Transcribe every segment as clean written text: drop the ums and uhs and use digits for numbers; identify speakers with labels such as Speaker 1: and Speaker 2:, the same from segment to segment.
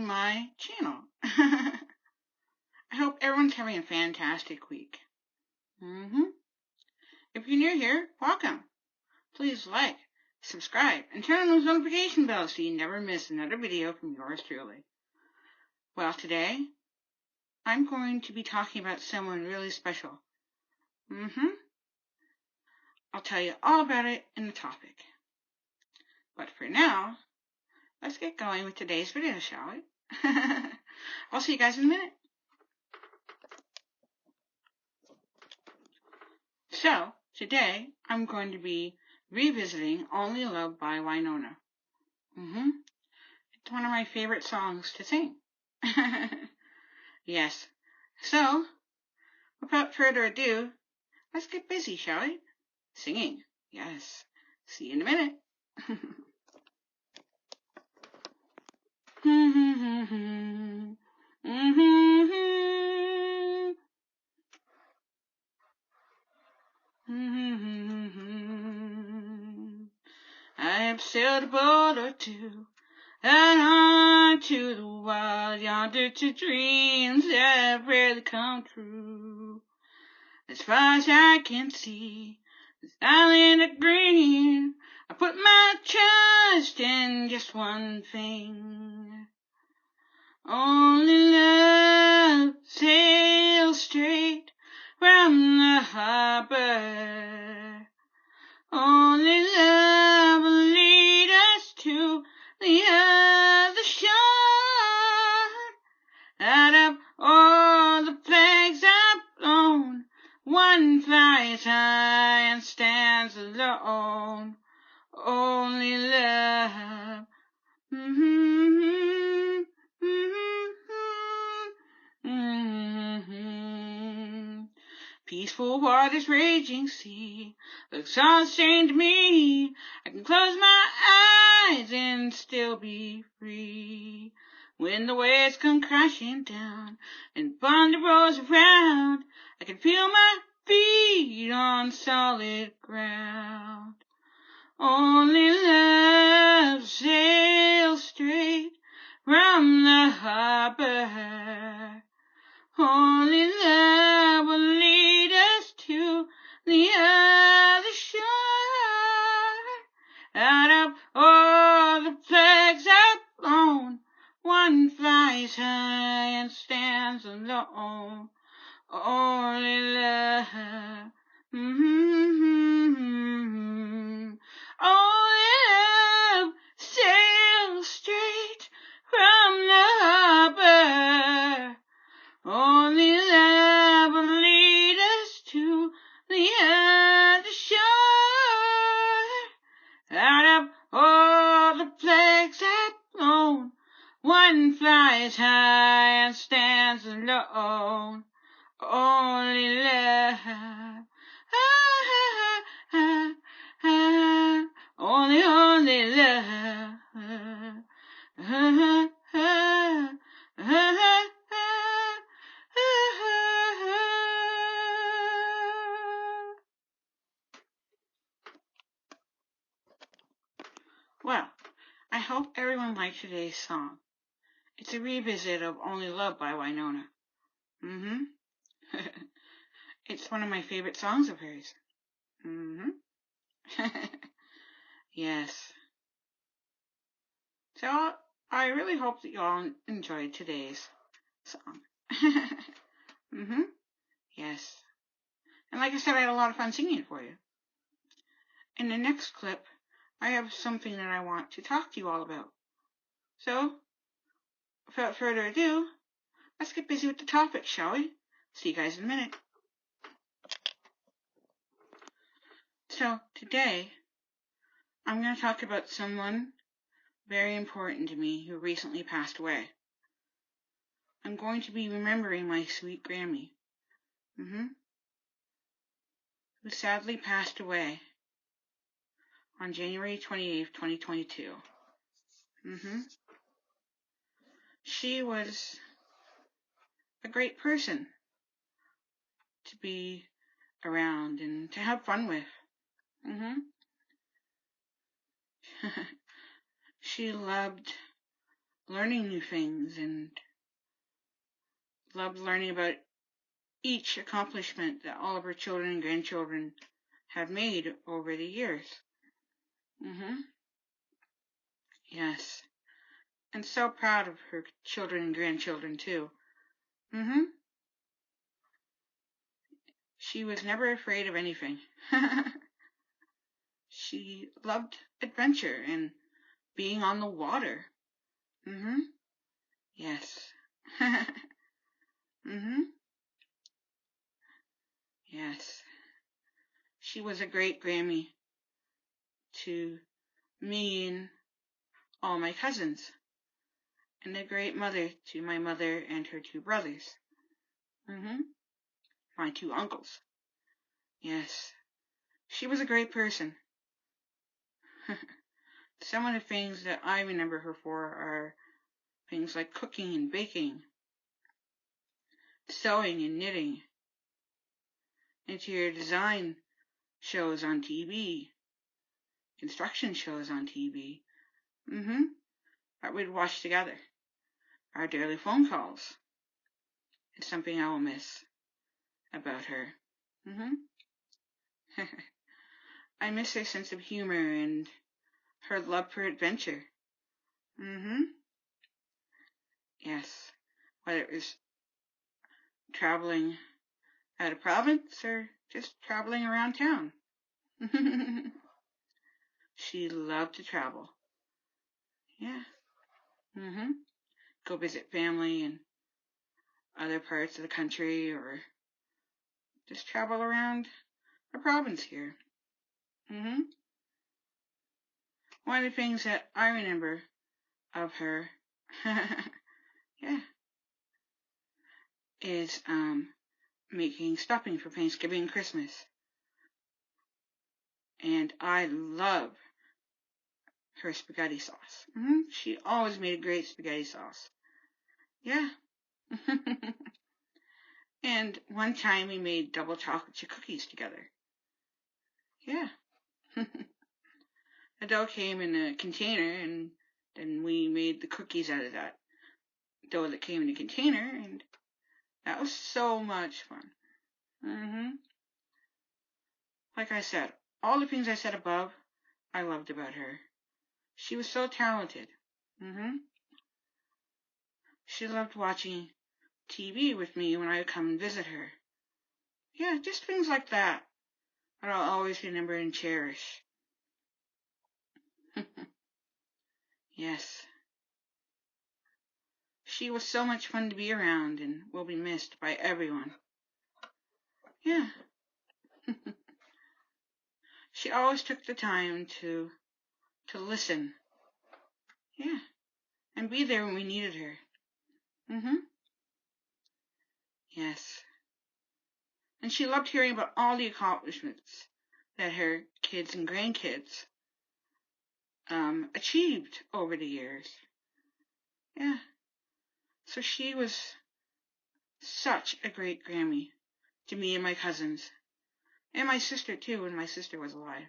Speaker 1: my channel. I hope everyone's having a fantastic week. If you're new here, welcome. Please like, subscribe, and turn on those notification bells so you never miss another video from yours truly. Well, today, I'm going to be talking about someone really special. I'll tell you all about it in the topic. But for now, let's get going with today's video, shall we? I'll see you guys in a minute. So, today, I'm going to be revisiting Only Love by Winona. It's one of my favorite songs to sing. Yes. So, without further ado, let's get busy, shall we? Singing. Yes. See you in a minute. I have sailed a boat or two and on to the wild yonder to dreams that have rarely come true. As far as I can see, this island of green, I put my trust in just one thing. Only love sails straight from the harbor. Only love will lead us to the other shore. Out of all the flags I've blown, one flies high and stands alone. Only love. Peaceful waters, raging sea, looks all strange to me. I can close my eyes and still be free. When the waves come crashing down and thunder rolls around, I can feel my feet on solid ground. Only love sails straight from the harbor. Only love will lead us to the other shore. Out of all the flags I've flown, one flies high and stands alone. Only love. Only love sails straight from the harbor. Only love will lead us to the other shore. Out of all the flags I've flown, one flies high and stands alone. Only love. Only love. Well, I hope everyone liked today's song. It's a revisit of Only Love by Winona. It's one of my favorite songs of hers. Yes. So, I really hope that you all enjoyed today's song. Yes. And like I said, I had a lot of fun singing it for you. In the next clip, I have something that I want to talk to you all about. So, without further ado, let's get busy with the topic, shall we? See you guys in a minute. So, today, I'm going to talk about someone very important to me who recently passed away. I'm going to be remembering my sweet Grammy, who sadly passed away on January 28th, 2022. She was a great person to be around and to have fun with. She loved learning new things and loved learning about each accomplishment that all of her children and grandchildren have made over the years. Yes. And so proud of her children and grandchildren, too. She was never afraid of anything. She loved adventure and being on the water. Yes. Yes. She was a great Grammy to me and all my cousins, and a great mother to my mother and her two brothers. My two uncles. Yes. She was a great person. Some of the things that I remember her for are things like cooking and baking, sewing and knitting, interior design shows on TV, construction shows on TV, that we'd watch together. Our daily phone calls. It's something I will miss about her. I miss her sense of humor and her love for adventure. Yes. Whether it was traveling out of province or just traveling around town. She loved to travel. Yeah. Go visit family in other parts of the country or just travel around the province here. One of the things that I remember of her, is making stuffing for Thanksgiving and Christmas. And I love her spaghetti sauce. She always made a great spaghetti sauce. Yeah. And one time we made double chocolate chip cookies together. Yeah. The dough came in a container, and then we made the cookies out of that dough that came in a container, and that was so much fun. Like I said, all the things I said above, I loved about her. She was so talented. She loved watching TV with me when I would come and visit her. Yeah, just things like that I'll always remember and cherish. Yes. She was so much fun to be around and will be missed by everyone. Yeah. She always took the time to listen. Yeah. And be there when we needed her. Yes. And she loved hearing about all the accomplishments that her kids and grandkids achieved over the years. Yeah. So she was such a great Grammy to me and my cousins. And my sister, too, when my sister was alive.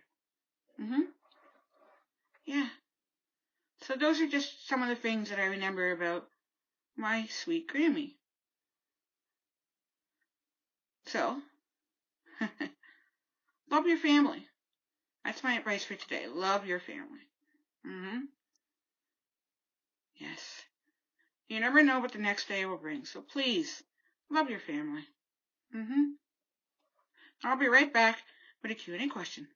Speaker 1: Yeah. So those are just some of the things that I remember about my sweet Grammy. So, love your family. That's my advice for today. Love your family. Yes. You never know what the next day will bring, so please, love your family. I'll be right back with a Q&A question.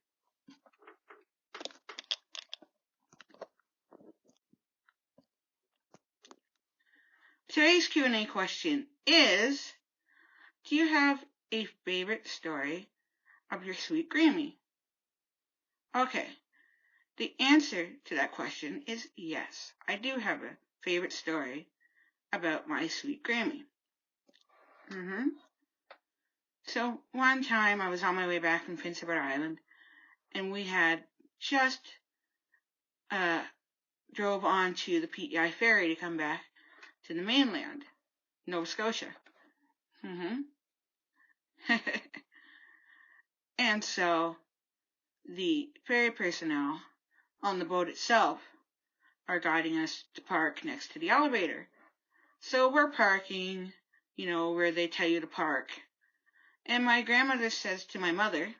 Speaker 1: Today's Q&A question is, do you have a favorite story of your sweet Grammy? Okay, the answer to that question is yes. I do have a favorite story about my sweet Grammy. So one time I was on my way back from Prince Edward Island, and we had just drove on to the PEI ferry to come back to the mainland, Nova Scotia. And so the ferry personnel on the boat itself are guiding us to park next to the elevator. So we're parking, where they tell you to park. And my grandmother says to my mother,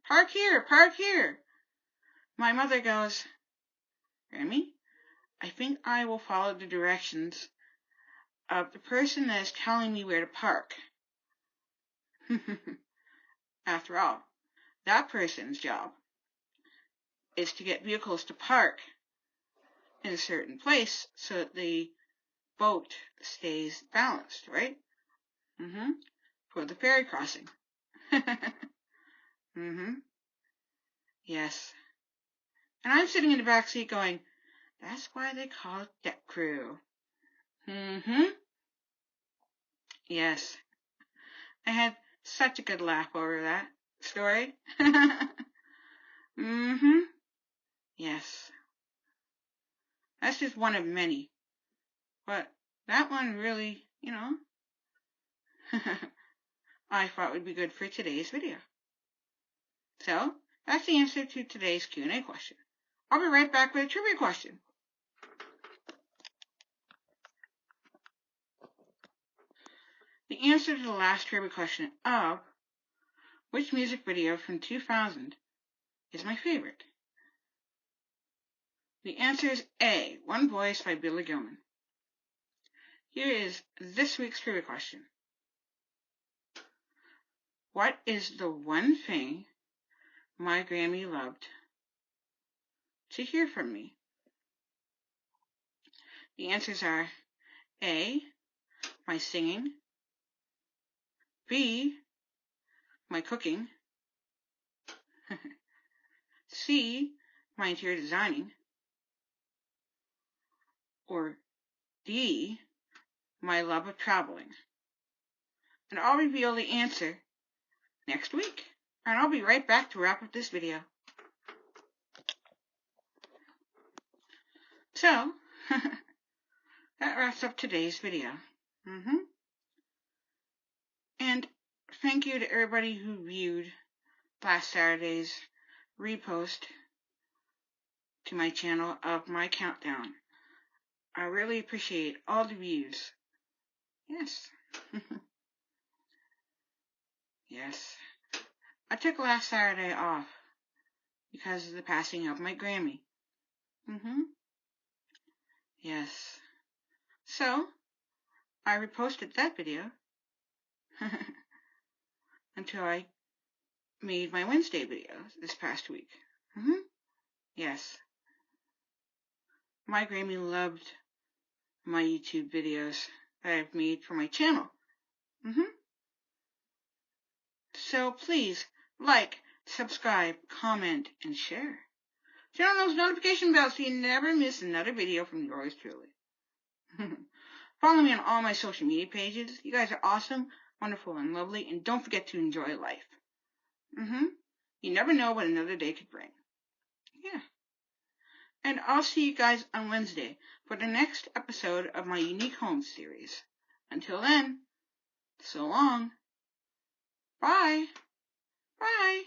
Speaker 1: "Park here, park here." My mother goes, "Grammy, I think I will follow the directions of the person that is telling me where to park." After all, that person's job is to get vehicles to park in a certain place so that the boat stays balanced, right? For the ferry crossing. Yes. And I'm sitting in the back seat going, that's why they call it deck crew. Yes. I had such a good laugh over that story. Yes. That's just one of many. But that one really, I thought would be good for today's video. So, that's the answer to today's Q&A question. I'll be right back with a trivia question. The answer to the last trivia question of which music video from 2000 is my favorite? The answer is A, One Voice by Billy Gilman. Here is this week's trivia question. What is the one thing my Grammy loved to hear from me? The answers are A, my singing, B, my cooking, C, my interior designing, or D, my love of traveling. And I'll reveal the answer next week. And I'll be right back to wrap up this video. So, that wraps up today's video. And thank you to everybody who viewed last Saturday's repost to my channel of my countdown. I really appreciate all the views. Yes. Yes. I took last Saturday off because of the passing of my Grammy. Yes. So, I reposted that video until I made my Wednesday video this past week. Yes. My Grammy loved my YouTube videos that I've made for my channel. So please like, subscribe, comment, and share. Turn on those notification bells so you never miss another video from yours truly. Follow me on all my social media pages. You guys are awesome, wonderful, and lovely, and don't forget to enjoy life. You never know what another day could bring. Yeah. And I'll see you guys on Wednesday for the next episode of my Unique Homes series. Until then, so long. Bye. Bye.